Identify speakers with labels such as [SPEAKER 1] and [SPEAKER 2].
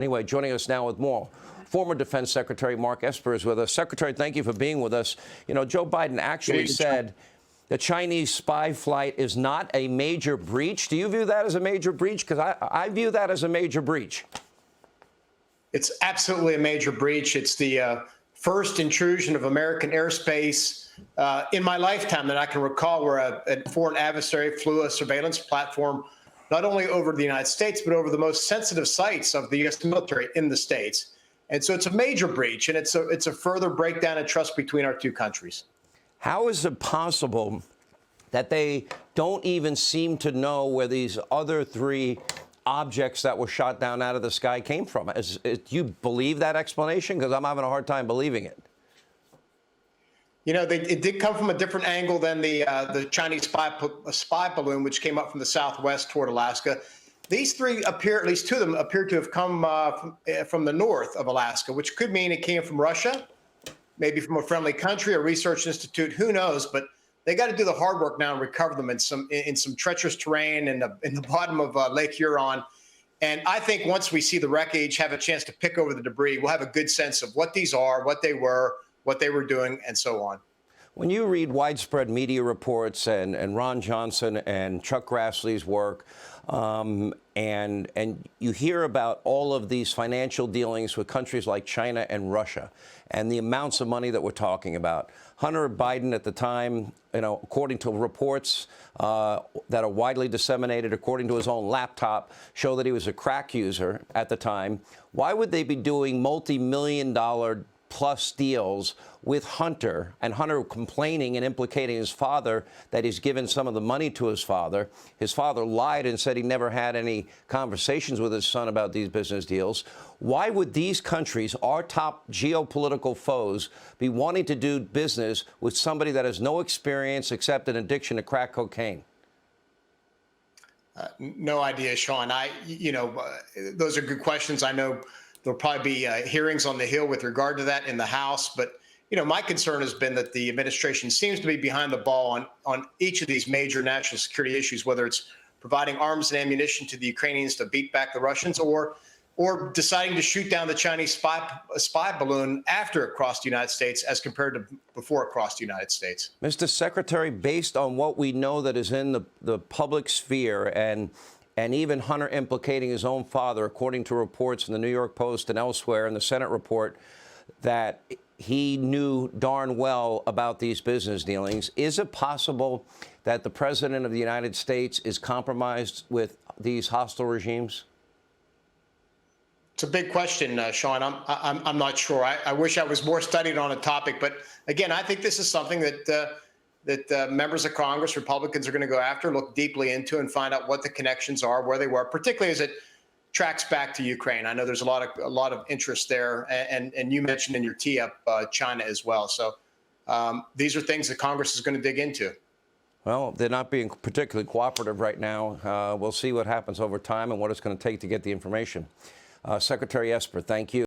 [SPEAKER 1] Anyway, joining us now with more. Former Defense Secretary Mark Esper is with us. Secretary, thank you for being with us. You know, Joe Biden actually said the Chinese spy flight is not a major breach. Do you view that as a major breach? Because I view that as a major breach.
[SPEAKER 2] It's absolutely a major breach. It's the first intrusion of American airspace in my lifetime that I can recall, where a foreign adversary flew a surveillance platform not only over the United States, but over the most sensitive sites of the U.S. military in the States. And so it's a major breach, and it's a further breakdown in trust between our two countries. How is it possible that they don't even seem to know where these other three objects that were shot down out of the sky came from? Do you believe that explanation? Because I'm having a hard time believing it. You know, it did come from a different angle than the Chinese spy balloon, which came up from the southwest toward Alaska. These three appear, at least two of them, appear to have come from the north of Alaska, which could mean it came from Russia, maybe from a friendly country, a research institute, who knows? But they got to do the hard work now and recover them in some treacherous terrain in the bottom of Lake Huron. And I think once we see the wreckage, have a chance to pick over the debris, we'll have a good sense of what these are, what they were doing, and so on. When you read widespread media reports and Ron Johnson and Chuck Grassley's work, and you hear about all of these financial dealings with countries like China and Russia and the amounts of money that we're talking about. Hunter Biden at the time, you know, according to reports that are widely disseminated, according to his own laptop, show that he was a crack user at the time. Why would they be doing multi-million-dollar plus deals with Hunter, and Hunter complaining and implicating his father that he's given some of the money to his father? His father lied and said he never had any conversations with his son about these business deals. Why would these countries, our top geopolitical foes, be wanting to do business with somebody that has no experience except an addiction to crack cocaine? No idea, Sean. Those are good questions. I know there'll probably be hearings on the Hill with regard to that in the House. But, you know, my concern has been that the administration seems to be behind the ball on each of these major national security issues, whether it's providing arms and ammunition to the Ukrainians to beat back the Russians, or deciding to shoot down the Chinese spy balloon after it crossed the United States as compared to before it crossed the United States. Mr. Secretary, based on what we know that is in the public sphere, and even Hunter implicating his own father, according to reports in the New York Post and elsewhere in the Senate report, that he knew darn well about these business dealings, is it possible that the President of the United States is compromised with these hostile regimes? It's a big question, Sean. I'm not sure. I wish I was more studied on a topic. But again, I think this is something that members of Congress, Republicans, are going to go after, look deeply into, and find out what the connections are, where they were, particularly as it tracks back to Ukraine. I know there's a lot of interest there, and you mentioned in your tee-up China as well. So these are things that Congress is going to dig into. Well, they're not being particularly cooperative right now. We'll see what happens over time and what it's going to take to get the information. Secretary Esper, thank you.